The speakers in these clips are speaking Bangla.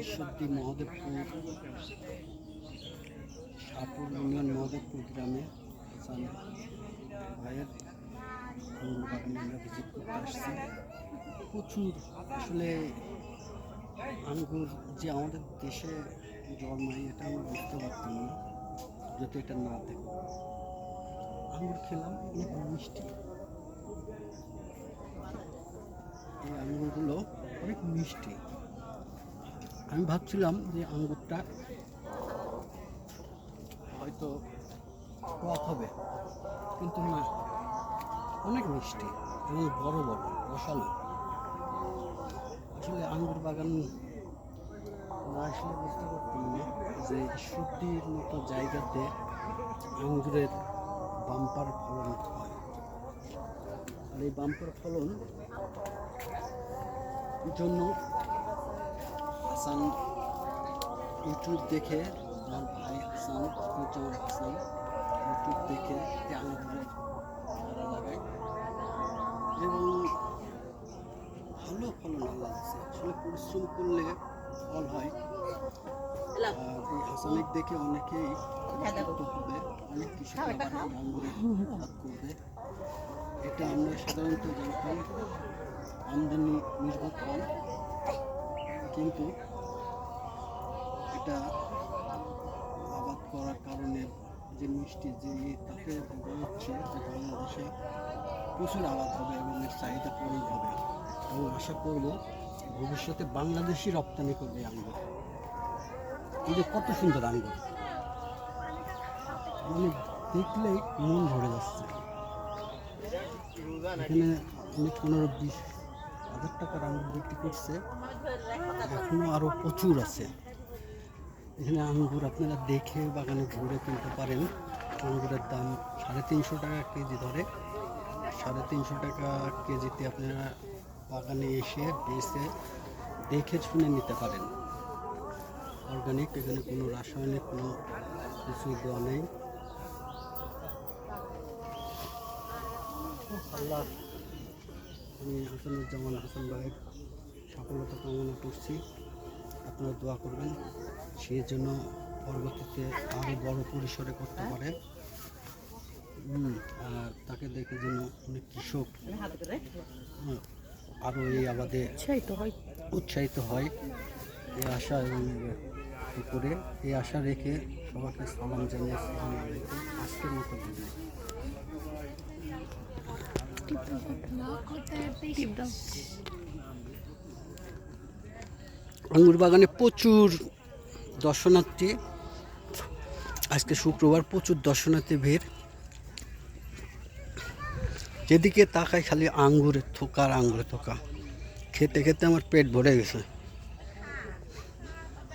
ঈশ্বরদী মহাদেবপুর শাহপুর ইউনিয়ন মহাদেবপুর গ্রামে হাসান ভাইয়ের আঙ্গুর বাগানে আমরা ভিজিট করতে আসছি। প্রচুর আসলে আঙ্গুর যে আমাদের দেশে জন্মায় এটা আমরা বুঝতে পারতাম না যদি এটা না দেখো। আঙ্গুর খেলাম, অনেক মিষ্টি। এই আঙ্গুরগুলো অনেক মিষ্টি। আমি ভাবছিলাম যে আঙ্গুরটা হয়তো টক হবে, কিন্তু না, অনেক মিষ্টি এবং বড় বড় রসালো। আসলে আঙ্গুর বাগান না আসলে বুঝতে পারতাম না যে ঈশ্বরদীর মতো জায়গাতে আঙ্গুরের বাম্পার ফলন হয়। আর এই বাম্পার ফলন জন্য হাসান ইউটিউব দেখে, আমার ভাই হাসান ইউটিউব দেখে আঙ্গুরের চারা লাগায় এবং ভালো ফলন আল্লাহ দিচ্ছে। আসলে পরিশ্রম করলে ফল হয়। আর এই হাসানিক দেখে অনেকেই হবে, অনেক কৃষক আঙ্গুরের আবাদ করবে। এটা আমরা সাধারণত জানতাম আমদানি নির্ভর কম, কিন্তু এটা আবাদ করার কারণে যে মিষ্টি যে তাতে হচ্ছে যে বাংলাদেশে প্রচুর আবাদ হবে এবং এর চাহিদা পূরণ হবে। এবং আশা করব ভবিষ্যতে বাংলাদেশি রপ্তানি করবে আঙ্গুর। কিন্তু কত সুন্দর আঙ্গুর, মানে দেখলেই মন ভরে যাচ্ছে। এখানে অনেক 15-20 হাজার টাকার আঙ্গুর বিক্রি করছে, এখনো আরও প্রচুর আছে। এখানে আঙ্গুর আপনারা দেখে বাগানে ঘুরে কিনতে পারেন। আঙ্গুরের দাম 350 টাকা কেজি ধরে। 350 টাকা কেজিতে আপনারা বাগানে এসে বেছে দেখে শুনে নিতে পারেন। অর্গানিক, এখানে কোনো রাসায়নিক কোনো কিছু দেওয়া নেই। আল্লাহ, আমি হাসান ভাইয়ের সফলতা কামনা করছি। আপনারা দোয়া করবেন সেই জন্য পরবর্তীতে আরও বড় পরিসরে করতে পারে। আর তাকে দেখে যেন অনেক কৃষক আরও এই আবাদে উৎসাহিত হয়, এই আশা এবং করে এই আশা রেখে সবাইকে সালাম জানিয়েছি। আজকের মতো আঙ্গুর বাগানে প্রচুর দর্শনার্থী। আজকে শুক্রবার, প্রচুর দর্শনার্থী ভিড়। যেদিকে তাকাই খালি আঙ্গুরের থোকা আর আঙ্গুরের থোকা। খেতে খেতে আমার পেট ভরে গেছে,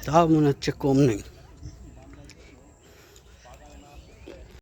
তাও মনে হচ্ছে কম নেই।